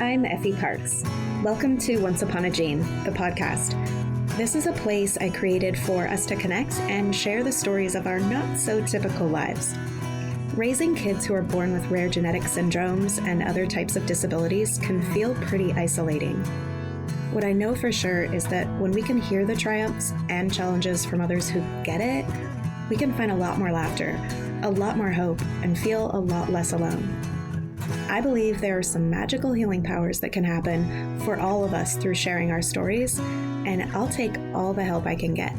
I'm Effie Parks. Welcome to Once Upon a Gene, the podcast. This is a place I created for us to connect and share the stories of our not-so-typical lives. Raising kids who are born with rare genetic syndromes and other types of disabilities can feel pretty isolating. What I know for sure is that when we can hear the triumphs and challenges from others who get it, we can find a lot more laughter, a lot more hope, and feel a lot less alone. I believe there are some magical healing powers that can happen for all of us through sharing our stories, and I'll take all the help I can get.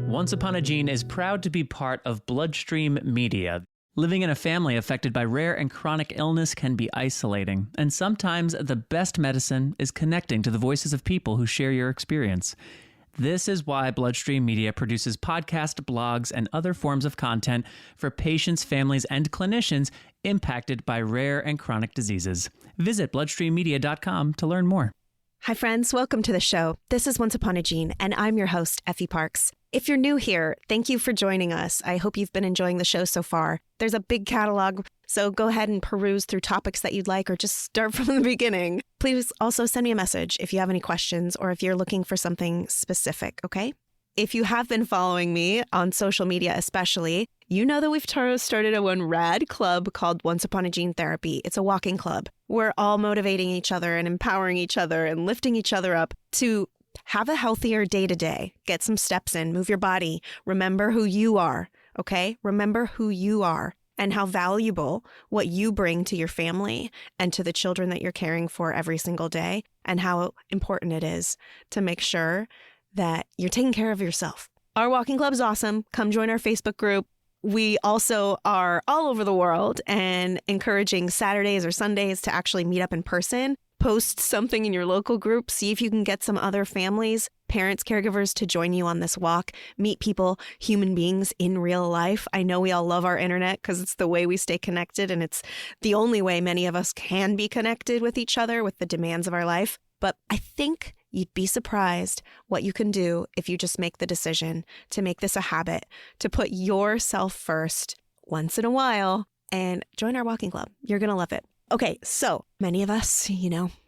Once Upon a Gene is proud to be part of Bloodstream Media. Living in a family affected by rare and chronic illness can be isolating, and sometimes the best medicine is connecting to the voices of people who share your experience. This is why Bloodstream Media produces podcasts, blogs, and other forms of content for patients, families, and clinicians impacted by rare and chronic diseases. Visit bloodstreammedia.com to learn more. Hi, friends. Welcome to the show. This is Once Upon a Gene, and I'm your host, Effie Parks. If you're new here, thank you for joining us. I hope you've been enjoying the show so far. There's a big catalog, so go ahead and peruse through topics that you'd like or just start from the beginning. Please also send me a message if you have any questions or if you're looking for something specific, okay? If you have been following me on social media especially, you know that we've started a one rad club called Once Upon a Gene Therapy. It's a walking club. We're all motivating each other and empowering each other and lifting each other up to have a healthier day-to-day. Get some steps in, move your body. Remember who you are, okay? Remember who you are and how valuable what you bring to your family and to the children that you're caring for every single day, and how important it is to make sure that you're taking care of yourself. Our walking club is awesome. Come join our Facebook group. We also are all over the world and encouraging Saturdays or Sundays to actually meet up in person. Post something in your local group. See if you can get some other families, parents, caregivers to join you on this walk. Meet people, human beings in real life. I know we all love our internet because it's the way we stay connected, and it's the only way many of us can be connected with each other with the demands of our life. But I think you'd be surprised what you can do if you just make the decision to make this a habit, to put yourself first once in a while and join our walking club. You're going to love it. Okay, so many of us,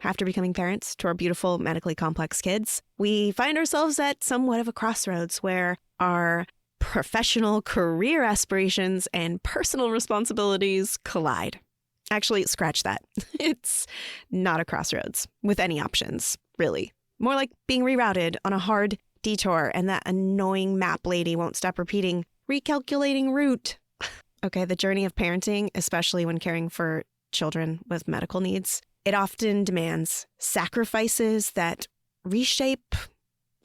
after becoming parents to our beautiful medically complex kids, we find ourselves at somewhat of a crossroads where our professional career aspirations and personal responsibilities collide. Actually, scratch that. It's not a crossroads with any options, really. More like being rerouted on a hard detour, and that annoying map lady won't stop repeating, recalculating route. Okay, the journey of parenting, especially when caring for children with medical needs, it often demands sacrifices that reshape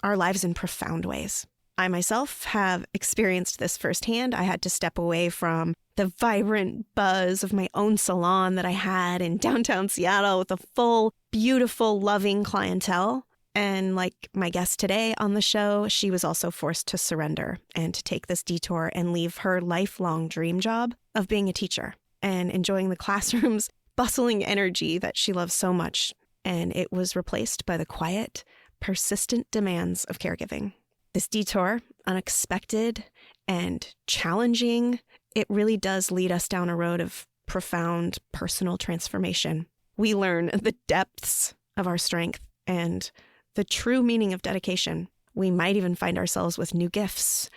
our lives in profound ways. I myself have experienced this firsthand. I had to step away from the vibrant buzz of my own salon that I had in downtown Seattle with a full, beautiful, loving clientele. And like my guest today on the show, she was also forced to surrender and to take this detour and leave her lifelong dream job of being a teacher and enjoying the classroom's bustling energy that she loves so much. And it was replaced by the quiet, persistent demands of caregiving. This detour, unexpected and challenging, it really does lead us down a road of profound personal transformation. We learn the depths of our strength and the true meaning of dedication. We might even find ourselves with new gifts,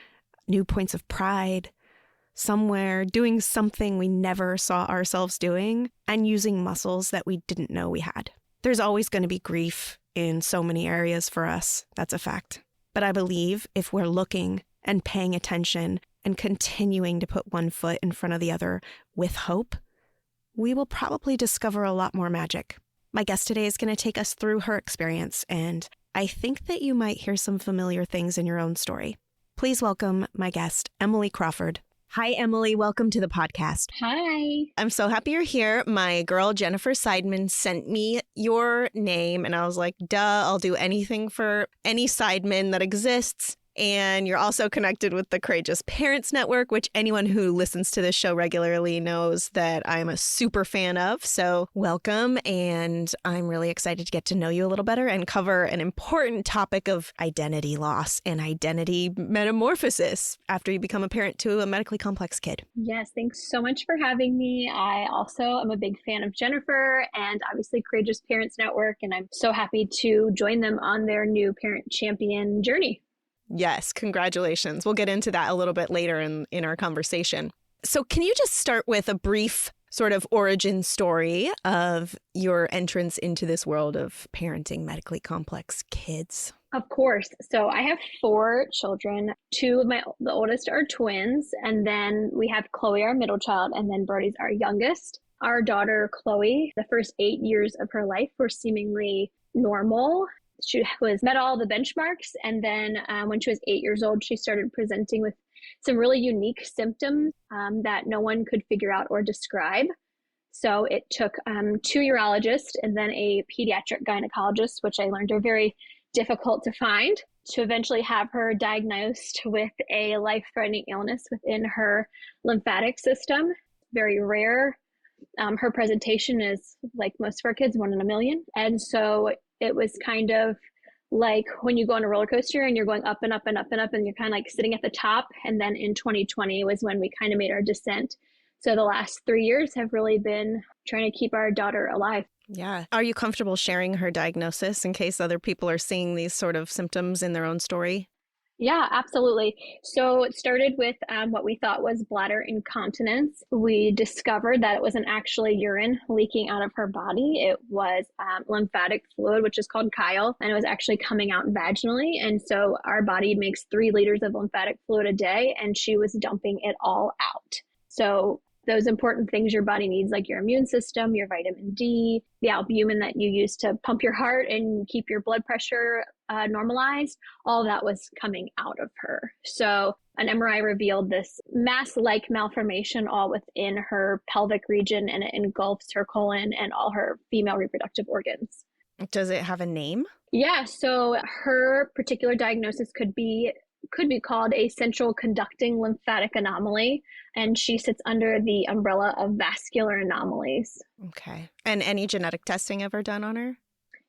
new points of pride, somewhere doing something we never saw ourselves doing, and using muscles that we didn't know we had. There's always going to be grief in so many areas for us. That's a fact. But I believe if we're looking and paying attention and continuing to put one foot in front of the other with hope, we will probably discover a lot more magic. My guest today is going to take us through her experience, and I think that you might hear some familiar things in your own story. Please welcome my guest, Emily Crawford. Hi, Emily. Welcome to the podcast. Hi. I'm so happy you're here. My girl, Jennifer Seidman, sent me your name, and I was like, duh, I'll do anything for any Seidman that exists. And you're also connected with the Courageous Parents Network, which anyone who listens to this show regularly knows that I'm a super fan of. So welcome. And I'm really excited to get to know you a little better and cover an important topic of identity loss and identity metamorphosis after you become a parent to a medically complex kid. Yes, thanks so much for having me. I also am a big fan of Jennifer and obviously Courageous Parents Network, and I'm so happy to join them on their new parent champion journey. Yes, congratulations. We'll get into that a little bit later in our conversation. So can you just start with a brief sort of origin story of your entrance into this world of parenting medically complex kids? Of course. So I have 4 children. The oldest are twins, and then we have Chloe, our middle child, and then Brody's our youngest. Our daughter, Chloe, the first 8 years of her life were seemingly normal. She met all the benchmarks. And then when she was 8 years old, she started presenting with some really unique symptoms that no one could figure out or describe. So it took 2 urologists and then a pediatric gynecologist, which I learned are very difficult to find, to eventually have her diagnosed with a life-threatening illness within her lymphatic system. Very rare. Her presentation is, like most of our kids, 1 in a million. And so it was kind of like when you go on a roller coaster and you're going up and up and up and up, and you're kind of like sitting at the top. And then in 2020 was when we kind of made our descent. So the last 3 years have really been trying to keep our daughter alive. Yeah. Are you comfortable sharing her diagnosis in case other people are seeing these sort of symptoms in their own story? Yeah, absolutely. So it started with what we thought was bladder incontinence. We discovered that it wasn't actually urine leaking out of her body. It was lymphatic fluid, which is called chyle, and it was actually coming out vaginally. And so our body makes 3 liters of lymphatic fluid a day, and she was dumping it all out. So those important things your body needs, like your immune system, your vitamin D, the albumin that you use to pump your heart and keep your blood pressure normalized, all that was coming out of her. So an MRI revealed this mass-like malformation all within her pelvic region, and it engulfs her colon and all her female reproductive organs. Does it have a name? Yeah, so her particular diagnosis could be called a central conducting lymphatic anomaly, and she sits under the umbrella of vascular anomalies. Okay. And any genetic testing ever done on her?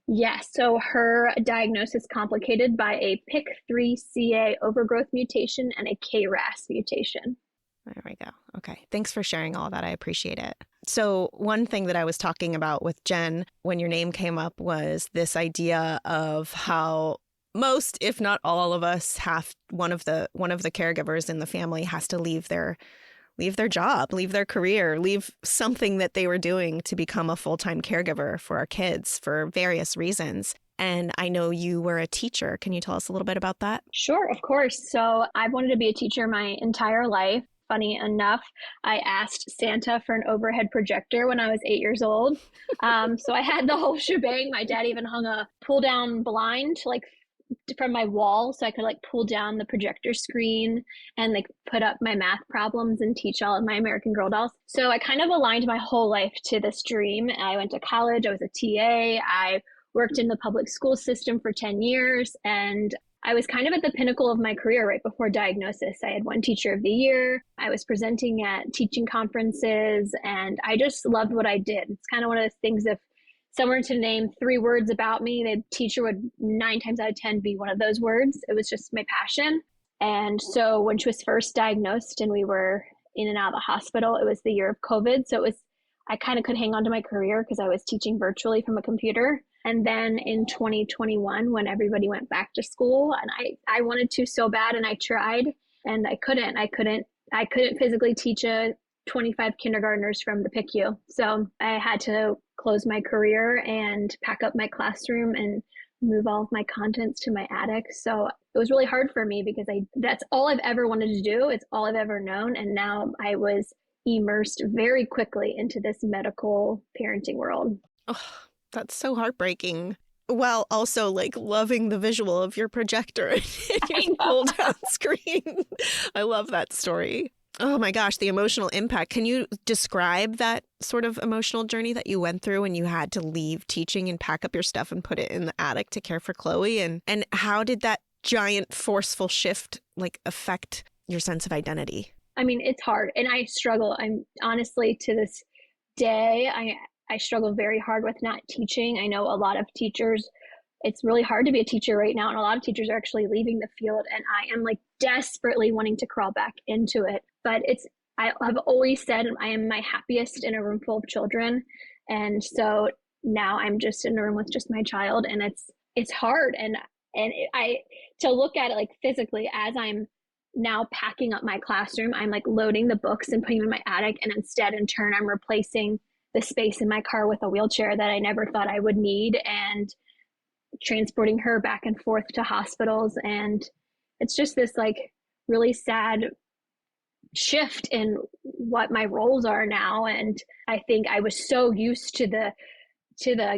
Yes. So her diagnosis is complicated by a PIK3CA overgrowth mutation and a KRAS mutation. There we go. Okay. Thanks for sharing all that. I appreciate it. So one thing that I was talking about with Jen when your name came up was this idea of how most, if not all of us, have one of the caregivers in the family has to leave their job, leave their career, leave something that they were doing to become a full-time caregiver for our kids for various reasons. And I know you were a teacher. Can you tell us a little bit about that? Sure, of course. So I've wanted to be a teacher my entire life. Funny enough, I asked Santa for an overhead projector when I was 8 years old. So I had the whole shebang. My dad even hung a pull-down blind from my wall so I could pull down the projector screen and put up my math problems and teach all of my American Girl dolls. So I kind of aligned my whole life to this dream. I went to college. I was a TA. I worked in the public school system for 10 years, and I was kind of at the pinnacle of my career right before diagnosis. I had won Teacher of the Year. I was presenting at teaching conferences, and I just loved what I did. It's kind of one of those things, if someone to name 3 words about me, the teacher would 9 times out of 10 be one of those words. It was just my passion. And so when she was first diagnosed and we were in and out of the hospital, it was the year of COVID. So I kind of could hang on to my career because I was teaching virtually from a computer. And then in 2021, when everybody went back to school, and I wanted to so bad, and I tried, and I couldn't physically teach 25 kindergartners from the PICU. So I had to close my career and pack up my classroom and move all of my contents to my attic. So it was really hard for me because that's all I've ever wanted to do. It's all I've ever known. And now I was immersed very quickly into this medical parenting world. Oh, that's so heartbreaking. While also loving the visual of your projector and your pull-down screen. I love that story. Oh my gosh, the emotional impact. Can you describe that sort of emotional journey that you went through when you had to leave teaching and pack up your stuff and put it in the attic to care for Chloe? And how did that giant forceful shift like affect your sense of identity? I mean, it's hard and I struggle. I'm honestly to this day, I struggle very hard with not teaching. I know a lot of teachers, it's really hard to be a teacher right now. And a lot of teachers are actually leaving the field and I am like desperately wanting to crawl back into it. But I have always said I am my happiest in a room full of children. And so now I'm just in a room with just my child and it's hard. And to look at it like physically as I'm now packing up my classroom, I'm like loading the books and putting them in my attic. And instead in turn, I'm replacing the space in my car with a wheelchair that I never thought I would need and transporting her back and forth to hospitals. And it's just this like really sad shift in what my roles are now. And I think I was so used to the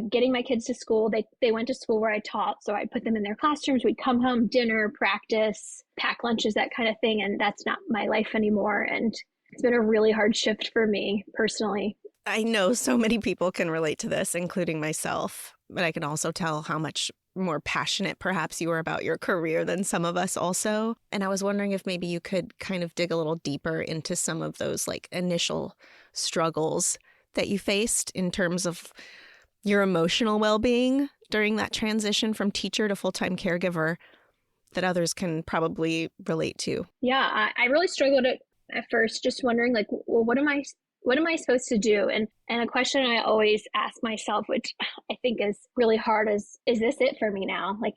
getting my kids to school. They went to school where I taught. So I'd put them in their classrooms. We'd come home, dinner, practice, pack lunches, that kind of thing. And that's not my life anymore. And it's been a really hard shift for me personally. I know so many people can relate to this, including myself, but I can also tell how much more passionate perhaps you are about your career than some of us also. And I was wondering if maybe you could kind of dig a little deeper into some of those like initial struggles that you faced in terms of your emotional well-being during that transition from teacher to full-time caregiver that others can probably relate to. Yeah, I really struggled at first, just wondering like, well, what am I supposed to do? And a question I always ask myself, which I think is really hard, is this it for me now? Like,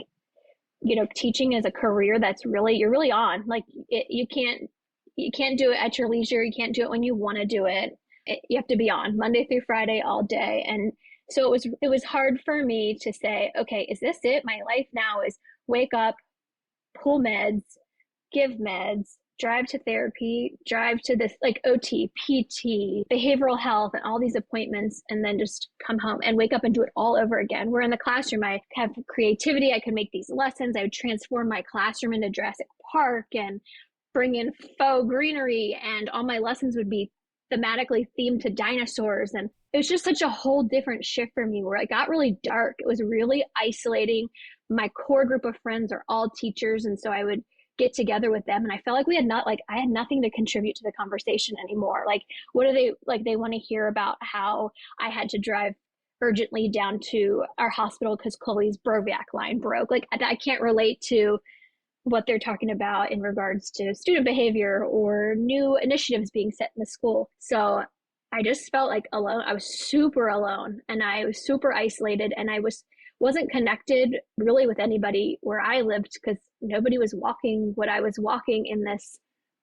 you know, teaching is a career that's really, you're really on. Like you can't do it at your leisure. You can't do it when you want to do it. You have to be on Monday through Friday all day. And so it was hard for me to say, okay, is this it? My life now is wake up, pull meds, give meds, drive to therapy, drive to this like OT, PT, behavioral health, and all these appointments, and then just come home and wake up and do it all over again. Where in the classroom, I have creativity. I could make these lessons. I would transform my classroom into Jurassic Park and bring in faux greenery, and all my lessons would be thematically themed to dinosaurs. And it was just such a whole different shift for me where it got really dark. It was really isolating. My core group of friends are all teachers. And so I would get together with them. And I felt like I had nothing to contribute to the conversation anymore. Like, what are they, like, they want to hear about how I had to drive urgently down to our hospital because Chloe's Broviac line broke. Like, I can't relate to what they're talking about in regards to student behavior or new initiatives being set in the school. So I just felt like alone. I was super alone and I was super isolated, and I wasn't connected really with anybody where I lived because nobody was walking what I was walking in this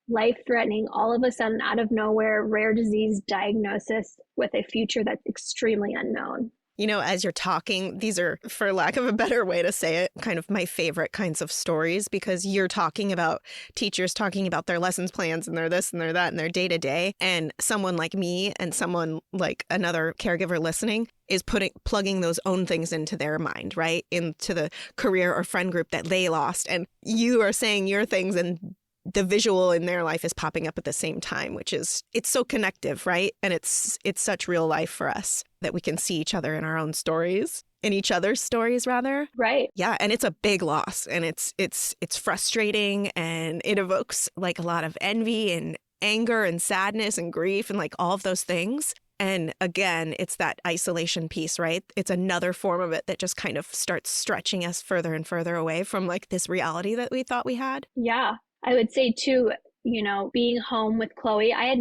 life-threatening, all of a sudden out of nowhere, rare disease diagnosis with a future that's extremely unknown. You know, as you're talking, these are, for lack of a better way to say it, kind of my favorite kinds of stories, because you're talking about teachers talking about their lessons plans and their this and their that and their day to day. And someone like me and someone like another caregiver listening is plugging those own things into their mind, right? Into the career or friend group that they lost. And you are saying your things and the visual in their life is popping up at the same time, which is, it's so connective, right? And it's such real life for us that we can see each other in our own stories, in each other's stories rather. Right. Yeah. And it's a big loss, and it's frustrating, and it evokes like a lot of envy and anger and sadness and grief and like all of those things. And again, it's that isolation piece, right? It's another form of it that just kind of starts stretching us further and further away from like this reality that we thought we had. Yeah. I would say too, you know, being home with Chloe, I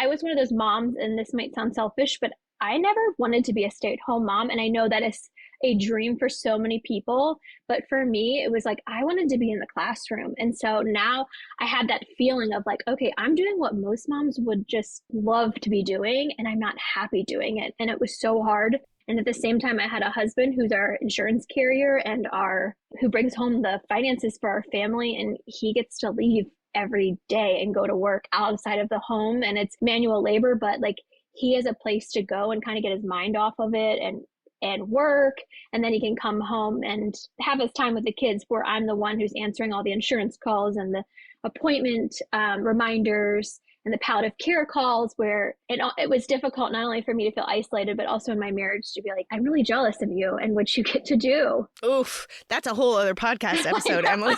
was one of those moms, and this might sound selfish, but I never wanted to be a stay-at-home mom. And I know that is a dream for so many people, but for me, it was like, I wanted to be in the classroom. And so now I had that feeling of like, okay, I'm doing what most moms would just love to be doing, and I'm not happy doing it. And it was so hard. And at the same time, I had a husband who's our insurance carrier and who brings home the finances for our family. And he gets to leave every day and go to work outside of the home. And it's manual labor, but like he has a place to go and kind of get his mind off of it and work. And then he can come home and have his time with the kids, where I'm the one who's answering all the insurance calls and the appointment reminders and the palliative care calls where it was difficult not only for me to feel isolated, but also in my marriage to be like, I'm really jealous of you and what you get to do. Oof, that's a whole other podcast episode, Emily.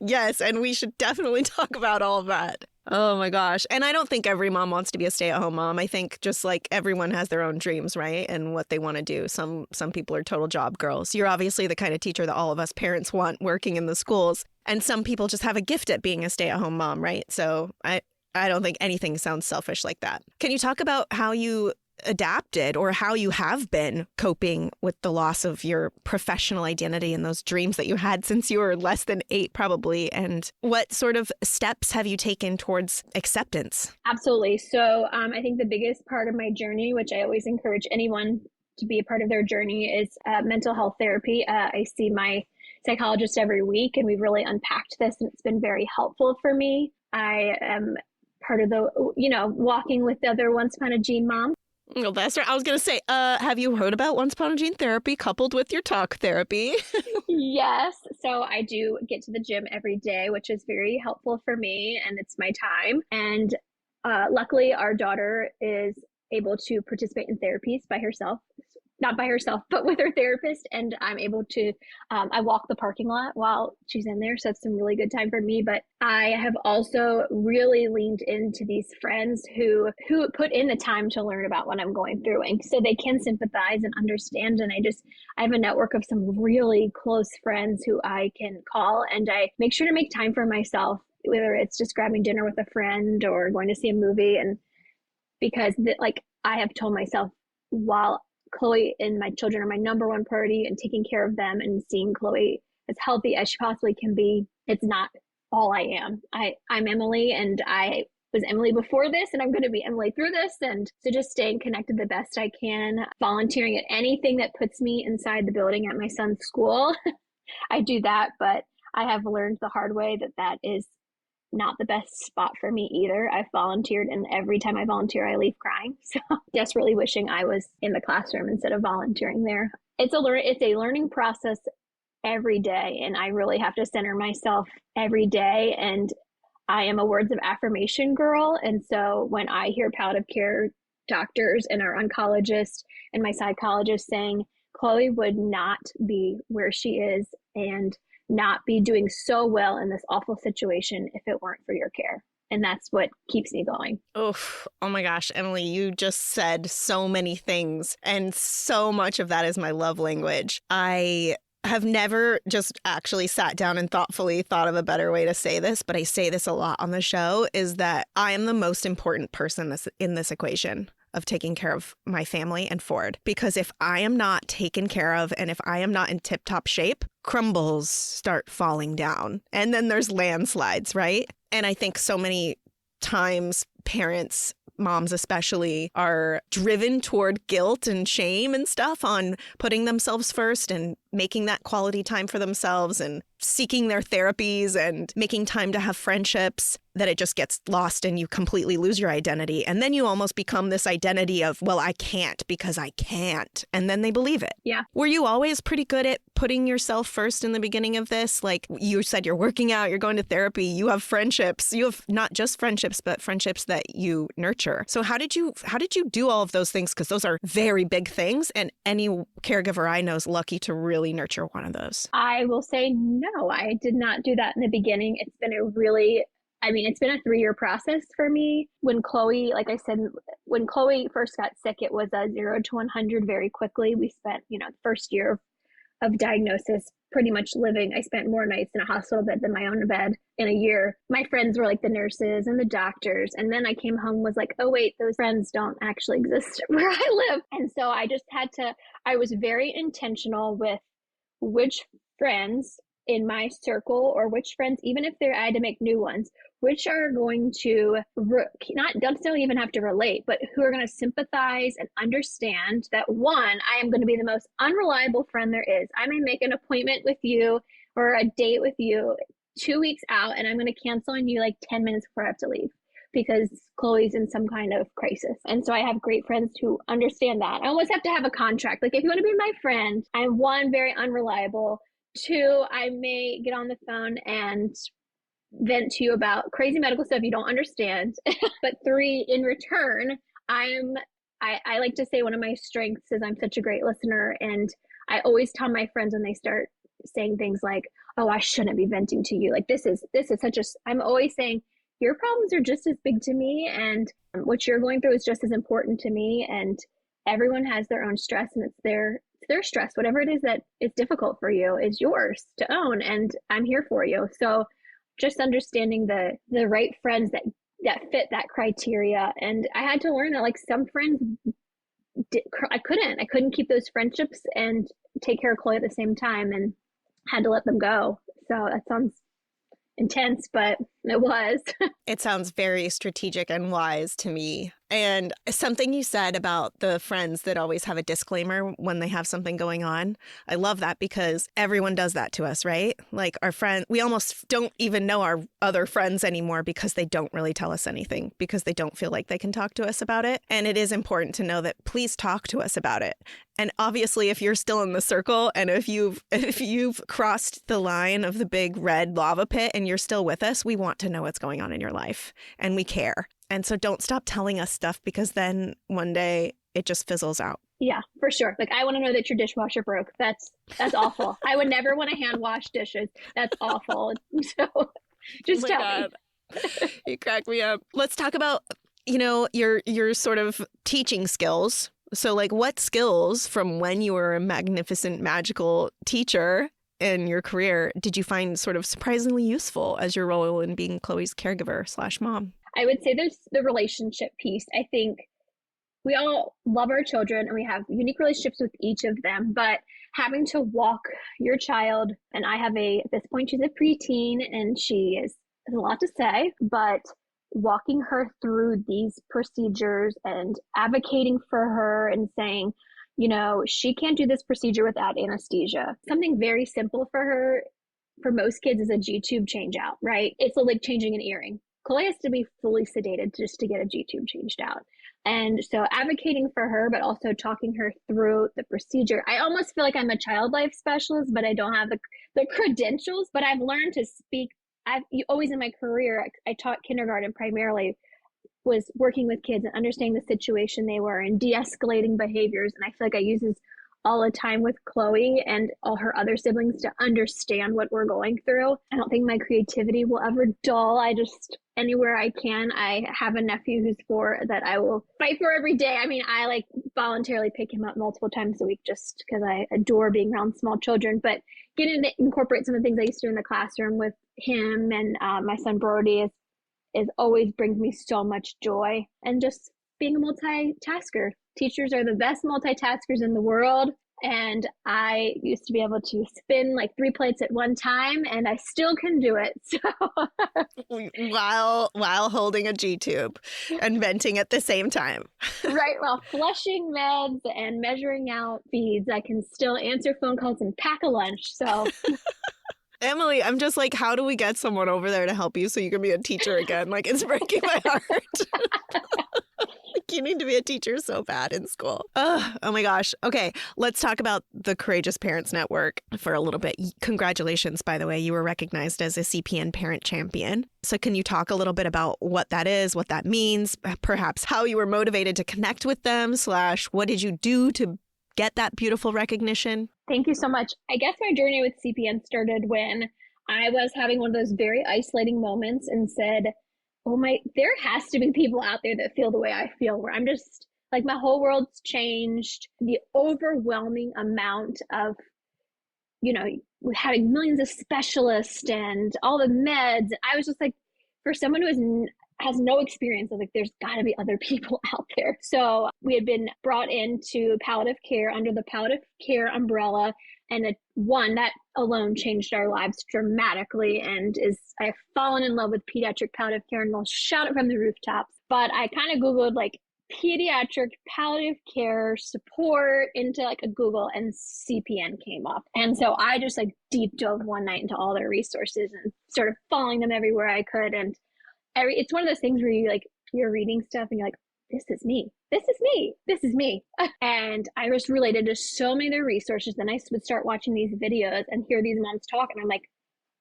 Yes. And we should definitely talk about all of that. Oh my gosh. And I don't think every mom wants to be a stay-at-home mom. I think just like everyone has their own dreams, right? And what they want to do. Some people are total job girls. You're obviously the kind of teacher that all of us parents want working in the schools. And some people just have a gift at being a stay-at-home mom, right? So I don't think anything sounds selfish like that. Can you talk about how you adapted or how you have been coping with the loss of your professional identity and those dreams that you had since you were less than 8 probably, and what sort of steps have you taken towards acceptance? Absolutely. So I think the biggest part of my journey, which I always encourage anyone to be a part of their journey, is mental health therapy. I see my psychologist every week, and we've really unpacked this, and it's been very helpful for me. I am part of the, walking with the other Once Upon a Gene mom. Well, that's right. I was going to say, have you heard about Once Upon a Gene therapy coupled with your talk therapy? Yes. So I do get to the gym every day, which is very helpful for me, and it's my time. And luckily, our daughter is able to participate in therapies by herself. Not by herself, but with her therapist. And I'm able to, I walk the parking lot while she's in there. So it's some really good time for me. But I have also really leaned into these friends who put in the time to learn about what I'm going through. And so they can sympathize and understand. And I have a network of some really close friends who I can call, and I make sure to make time for myself, whether it's just grabbing dinner with a friend or going to see a movie. And because I have told myself, while Chloe and my children are my number one priority, and taking care of them and seeing Chloe as healthy as she possibly can be, it's not all I am. I'm Emily, and I was Emily before this, and I'm going to be Emily through this. And so just staying connected the best I can, volunteering at anything that puts me inside the building at my son's school. I do that, but I have learned the hard way that is not the best spot for me either. I've volunteered, and every time I volunteer, I leave crying. So desperately wishing I was in the classroom instead of volunteering there. It's a learning process every day, and I really have to center myself every day. And I am a words of affirmation girl. And so when I hear palliative care doctors and our oncologist and my psychologist saying Chloe would not be where she is and not be doing so well in this awful situation if it weren't for your care. And that's what keeps me going. Oh my gosh, Emily, you just said so many things, and so much of that is my love language. I have never just actually sat down and thoughtfully thought of a better way to say this, but I say this a lot on the show, is that I am the most important person in this equation of taking care of my family and Ford. Because if I am not taken care of, and if I am not in tip-top shape, crumbles start falling down. And then there's landslides, right? And I think so many times parents, moms especially, are driven toward guilt and shame and stuff on putting themselves first and making that quality time for themselves and seeking their therapies and making time to have friendships, that it just gets lost and you completely lose your identity. And then you almost become this identity of, well, I can't because I can't. And then they believe it. Yeah. Were you always pretty good at putting yourself first in the beginning of this? Like you said, you're working out, you're going to therapy, you have friendships. You have not just friendships, but friendships that you nurture. So how did you do all of those things? Because those are very big things. And any caregiver I know is lucky to really nurture one of those. I will say no, I did not do that in the beginning. It's been a 3-year process for me. When Chloe, like I said, when Chloe first got sick, it was a 0 to 100 very quickly. We spent, the first year of diagnosis pretty much living. I spent more nights in a hospital bed than my own bed in a year. My friends were like the nurses and the doctors. And then I came home, was like, oh wait, those friends don't actually exist where I live. And so I was very intentional with which friends in my circle, or which friends, even if I had to make new ones, which are going to don't even have to relate, but who are going to sympathize and understand that, one, I am going to be the most unreliable friend there is. I may make an appointment with you or a date with you 2 weeks out, and I'm going to cancel on you like 10 minutes before I have to leave because Chloe's in some kind of crisis. And so I have great friends who understand that. I almost have to have a contract. Like, if you want to be my friend, I'm, one, very unreliable. 2, I may get on the phone and vent to you about crazy medical stuff you don't understand. But 3, in return, I like to say one of my strengths is I'm such a great listener. And I always tell my friends when they start saying things like, oh, I shouldn't be venting to you. Like, this is such a, I'm always saying, your problems are just as big to me, and what you're going through is just as important to me. And everyone has their own stress, and it's their stress. Whatever it is that is difficult for you is yours to own, and I'm here for you. So just understanding the right friends that fit that criteria. And I had to learn that, like, some friends I couldn't keep those friendships and take care of Chloe at the same time, and had to let them go. So that sounds intense, but it was. It sounds very strategic and wise to me. And something you said about the friends that always have a disclaimer when they have something going on. I love that, because everyone does that to us, right? Like, our friend, we almost don't even know our other friends anymore because they don't really tell us anything, because they don't feel like they can talk to us about it. And it is important to know that please talk to us about it. And obviously, if you're still in the circle, and if you've crossed the line of the big red lava pit and you're still with us, we want to know what's going on in your life, and we care. And so don't stop telling us stuff, because then one day it just fizzles out. Yeah, for sure. Like, I want to know that your dishwasher broke. That's awful. I would never want to hand wash dishes. That's awful. So just tell me. You crack me up. Let's talk about, your sort of teaching skills. So, like, what skills from when you were a magnificent, magical teacher in your career did you find sort of surprisingly useful as your role in being Chloe's caregiver/mom? I would say there's the relationship piece. I think we all love our children and we have unique relationships with each of them, but having to walk your child, and I have at this point, she's a preteen and she has a lot to say, but walking her through these procedures and advocating for her and saying, she can't do this procedure without anesthesia. Something very simple for her, for most kids, is a G-tube change out, right? It's like changing an earring. Chloe has to be fully sedated just to get a G-tube changed out. And so advocating for her, but also talking her through the procedure. I almost feel like I'm a child life specialist, but I don't have the credentials. But I've learned to speak. Always in my career, I taught kindergarten primarily, was working with kids and understanding the situation they were in, de-escalating behaviors. And I feel like I use this all the time with Chloe and all her other siblings to understand what we're going through. I don't think my creativity will ever dull. Anywhere I can, I have a nephew who's 4 that I will fight for every day. I mean, I voluntarily pick him up multiple times a week just because I adore being around small children, but getting to incorporate some of the things I used to do in the classroom with him and my son Brody is always brings me so much joy. And just being a multitasker. Teachers are the best multitaskers in the world. And I used to be able to spin 3 plates at one time, and I still can do it. So while holding a G-tube and venting at the same time. Right. While flushing meds and measuring out feeds, I can still answer phone calls and pack a lunch. So Emily, I'm just like, how do we get someone over there to help you so you can be a teacher again? It's breaking my heart. You need to be a teacher so bad in school. Oh my gosh. Okay, let's talk about the Courageous Parents Network for a little bit. Congratulations, by the way. You were recognized as a CPN Parent Champion. So can you talk a little bit about what that is, what that means, perhaps how you were motivated to connect with them / what did you do to get that beautiful recognition? Thank you so much. I guess my journey with CPN started when I was having one of those very isolating moments and said, there has to be people out there that feel the way I feel, where I'm just my whole world's changed. The overwhelming amount of, having millions of specialists and all the meds. I was just for someone who has no experience, I was there's got to be other people out there. So we had been brought into palliative care under the palliative care umbrella. And that alone changed our lives dramatically, and I've fallen in love with pediatric palliative care, and we'll shout it from the rooftops. But I kind of Googled pediatric palliative care support into a Google, and CPN came up. And so I just deep dove one night into all their resources and started following them everywhere I could. And it's one of those things where you're reading stuff and you're this is me. This is me. This is me. And I was related to so many of their resources. Then I would start watching these videos and hear these moms talk. And I'm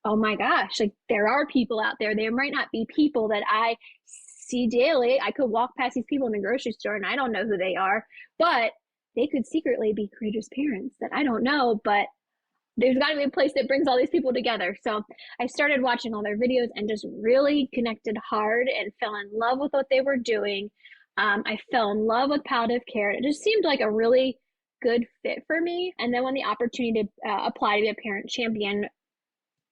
oh my gosh, like there are people out there. There might not be people that I see daily. I could walk past these people in the grocery store and I don't know who they are, but they could secretly be courageous parents that I don't know, but there's got to be a place that brings all these people together. So I started watching all their videos and just really connected hard and fell in love with what they were doing. I fell in love with palliative care. It just seemed like a really good fit for me. And then when the opportunity to apply to be a parent champion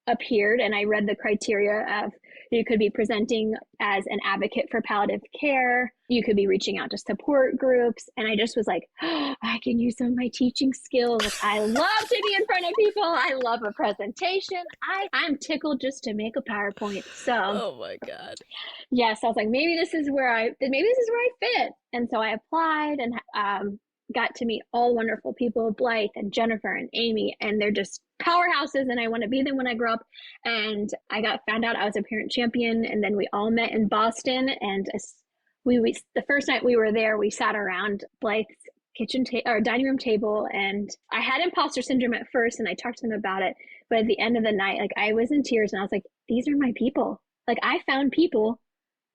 appeared, and I read the criteria of you could be presenting as an advocate for palliative care, you could be reaching out to support groups, and I just was like, oh, I can use some of my teaching skills. Like, I love to be in front of people. I love a presentation. I'm tickled just to make a PowerPoint. So oh my God. Yes, I was like, maybe this is where I fit. And so I applied and got to meet all wonderful people, Blythe and Jennifer and Amy, and they're just powerhouses, and I want to be them when I grow up. And I found out I was a parent champion, and then we all met in Boston, and we the first night we were there, we sat around Blythe's dining room table, and I had imposter syndrome at first, and I talked to them about it, but at the end of the night, like, I was in tears, and I was like, these are my people. Like, I found people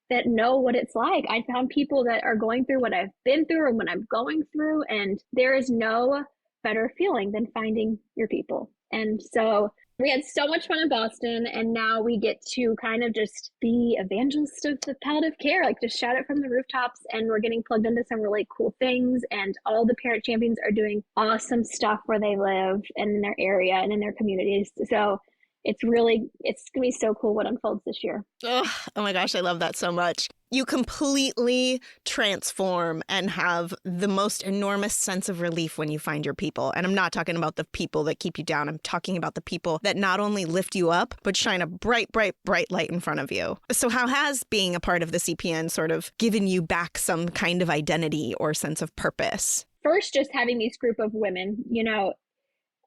that know what it's like. I found people that are going through what I've been through and what I'm going through. And there is no better feeling than finding your people. And so we had so much fun in Boston. And now we get to kind of just be evangelists of the palliative care, like just shout it from the rooftops. And we're getting plugged into some really cool things. And all the parent champions are doing awesome stuff where they live and in their area and in their communities. So it's going to be so cool what unfolds this year. Oh my gosh, I love that so much. You completely transform and have the most enormous sense of relief when you find your people. And I'm not talking about the people that keep you down. I'm talking about the people that not only lift you up, but shine a bright, bright, bright light in front of you. So how has being a part of the CPN sort of given you back some kind of identity or sense of purpose? First, just having these group of women,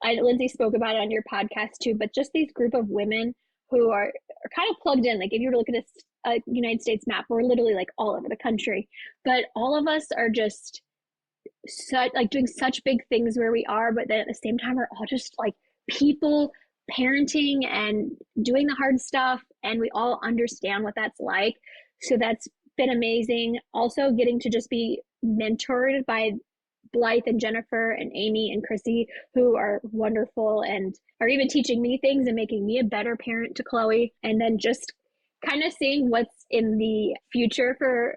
Lindsay spoke about it on your podcast too, but just these group of women who are kind of plugged in. Like, if you were to look at a United States map, we're literally like all over the country, but all of us are just doing such big things where we are, but then at the same time, we're all just like people parenting and doing the hard stuff, and we all understand what that's like. So that's been amazing. Also getting to just be mentored by Blythe and Jennifer and Amy and Chrissy, who are wonderful and are even teaching me things and making me a better parent to Chloe. And then just kind of seeing what's in the future for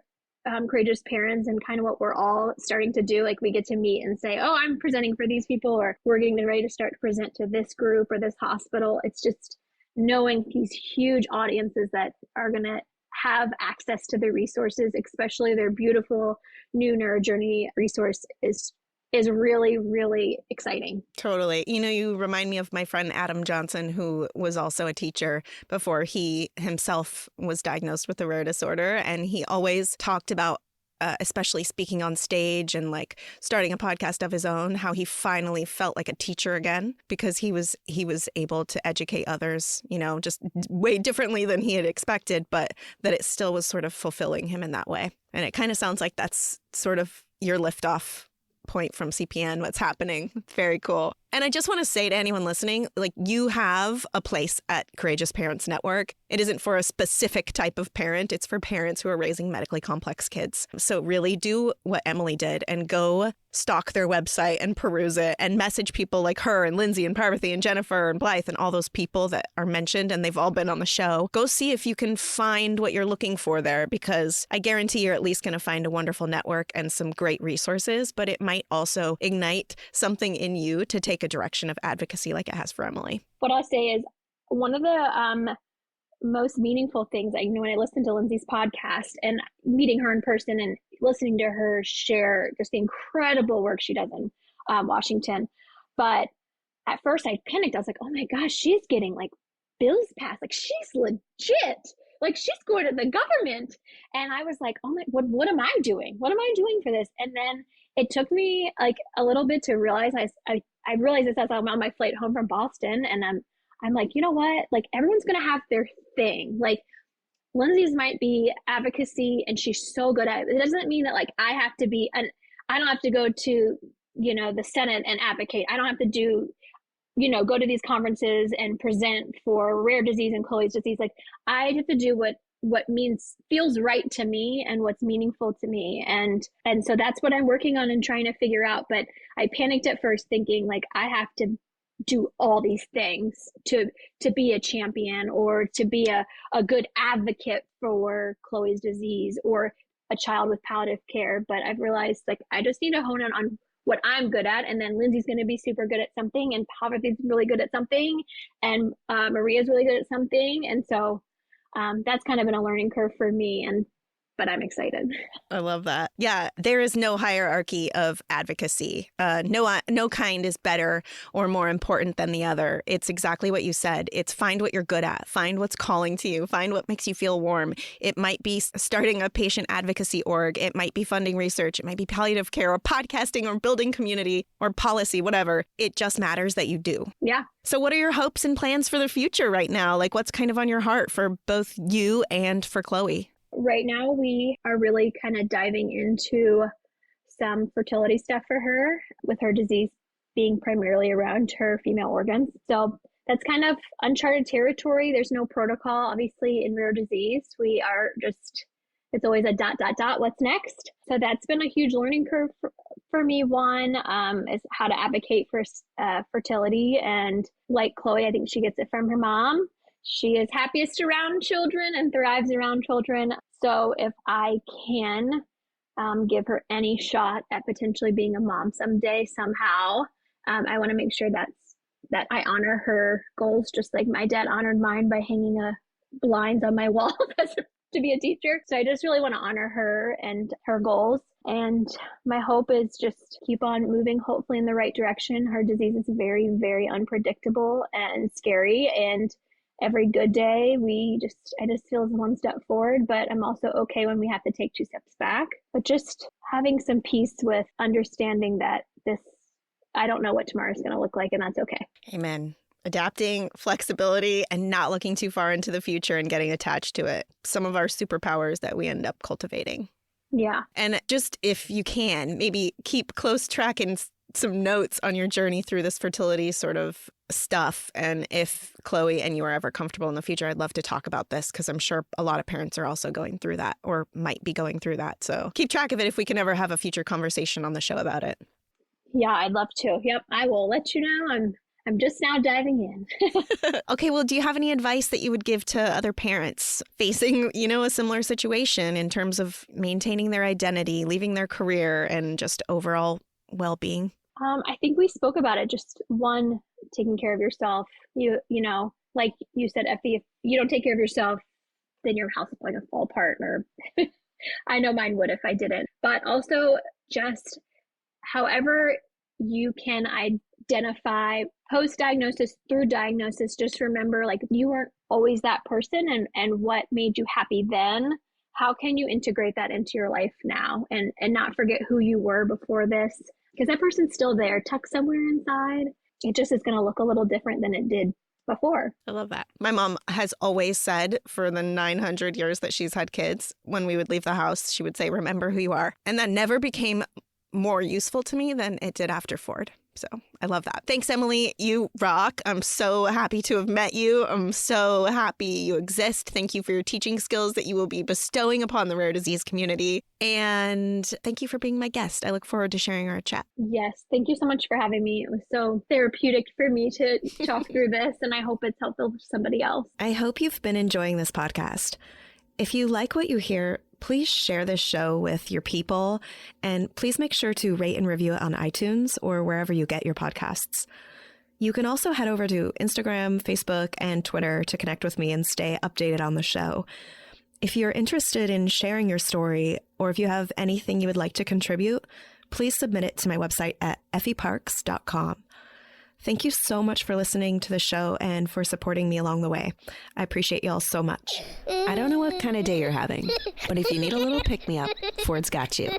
courageous parents and kind of what we're all starting to do. Like, we get to meet and say, oh, I'm presenting for these people, or we're getting ready to start to present to this group or this hospital. It's just knowing these huge audiences that are going to have access to the resources, especially their beautiful new NeuroJourney resource, is really, really exciting. Totally. You remind me of my friend Adam Johnson, who was also a teacher before he himself was diagnosed with a rare disorder. And he always talked about, especially speaking on stage and like starting a podcast of his own, how he finally felt like a teacher again, because he was able to educate others, just way differently than he had expected, but that it still was sort of fulfilling him in that way. And it kind of sounds like that's sort of your liftoff point from CPN, what's happening. Very cool. And I just want to say to anyone listening, like, you have a place at Courageous Parents Network. It isn't for a specific type of parent. It's for parents who are raising medically complex kids. So really do what Emily did and go stalk their website and peruse it and message people like her and Lindsay and Parvati and Jennifer and Blythe and all those people that are mentioned, and they've all been on the show. Go see if you can find what you're looking for there, because I guarantee you're at least going to find a wonderful network and some great resources, but it might also ignite something in you to take a direction of advocacy like it has for Emily. What I'll say is, one of the most meaningful things, when I listened to Lindsay's podcast and meeting her in person and listening to her share just the incredible work she does in Washington. But at first I panicked. I was like, oh my gosh, she's getting like bills passed. Like, she's legit. Like, she's going to the government. And I was like, oh my, what am I doing? What am I doing for this? And then it took me like a little bit to realize, I realized this as I'm on my flight home from Boston, and I'm like, you know what? Like, everyone's going to have their thing. Like, Lindsay's might be advocacy and she's so good at it. It doesn't mean that like I have to be, I don't have to go to, the Senate and advocate. I don't have to do, go to these conferences and present for rare disease and Chloe's disease. Like, I have to do what feels right to me and what's meaningful to me. And so that's what I'm working on and trying to figure out. But I panicked at first thinking like, I have to do all these things to be a champion or to be a good advocate for Chloe's disease or a child with palliative care. But I've realized like, I just need to hone in on what I'm good at. And then Lindsay's going to be super good at something, and Poverty's really good at something, and Maria's really good at something. And so that's kind of been a learning curve for me, but I'm excited. I love that. Yeah, there is no hierarchy of advocacy. No kind is better or more important than the other. It's exactly what you said. It's find what you're good at. Find what's calling to you. Find what makes you feel warm. It might be starting a patient advocacy org. It might be funding research. It might be palliative care or podcasting or building community or policy, whatever. It just matters that you do. Yeah. So what are your hopes and plans for the future right now? Like, what's kind of on your heart for both you and for Chloe? Right now, we are really kind of diving into some fertility stuff for her, with her disease being primarily around her female organs. So that's kind of uncharted territory. There's no protocol, obviously, in rare disease. We are just, it's always a ... What's next? So that's been a huge learning curve for me. One is how to advocate for fertility. And like Chloe, I think she gets it from her mom. She is happiest around children and thrives around children. So if I can give her any shot at potentially being a mom someday, somehow, I want to make sure that I honor her goals, just like my dad honored mine by hanging blinds on my wall to be a teacher. So I just really want to honor her and her goals. And my hope is just keep on moving, hopefully in the right direction. Her disease is very, very unpredictable and scary. And every good day, I just feel one step forward, but I'm also okay when we have to take 2 steps back. But just having some peace with understanding that I don't know what tomorrow's going to look like, and that's okay. Amen. Adapting, flexibility, and not looking too far into the future and getting attached to it. Some of our superpowers that we end up cultivating. Yeah. And just if you can, maybe keep close track and some notes on your journey through this fertility sort of stuff. And if Chloe and you are ever comfortable in the future, I'd love to talk about this because I'm sure a lot of parents are also going through that or might be going through that. So keep track of it if we can ever have a future conversation on the show about it. Yeah, I'd love to. Yep, I will let you know. I'm just now diving in. Okay, well, do you have any advice that you would give to other parents facing, a similar situation in terms of maintaining their identity, leaving their career, and just overall well-being? I think we spoke about it. Just one, taking care of yourself. You know, like you said, Effie, if you don't take care of yourself, then your house is going to fall apart. Or I know mine would if I didn't. But also just however you can identify post-diagnosis through diagnosis, just remember, like, you weren't always that person, and what made you happy then. How can you integrate that into your life now and not forget who you were before this? Because that person's still there, tucked somewhere inside. It just is going to look a little different than it did before. I love that. My mom has always said for the 900 years that she's had kids, when we would leave the house, she would say, remember who you are. And that never became more useful to me than it did after Ford. So I love that. Thanks, Emily. You rock. I'm so happy to have met you. I'm so happy you exist. Thank you for your teaching skills that you will be bestowing upon the rare disease community. And thank you for being my guest. I look forward to sharing our chat. Yes. Thank you so much for having me. It was so therapeutic for me to talk through this, and I hope it's helpful for somebody else. I hope you've been enjoying this podcast. If you like what you hear, please share this show with your people, and please make sure to rate and review it on iTunes or wherever you get your podcasts. You can also head over to Instagram, Facebook, and Twitter to connect with me and stay updated on the show. If you're interested in sharing your story, or if you have anything you would like to contribute, please submit it to my website at effieparks.com. Thank you so much for listening to the show and for supporting me along the way. I appreciate y'all so much. I don't know what kind of day you're having, but if you need a little pick-me-up, Ford's got you.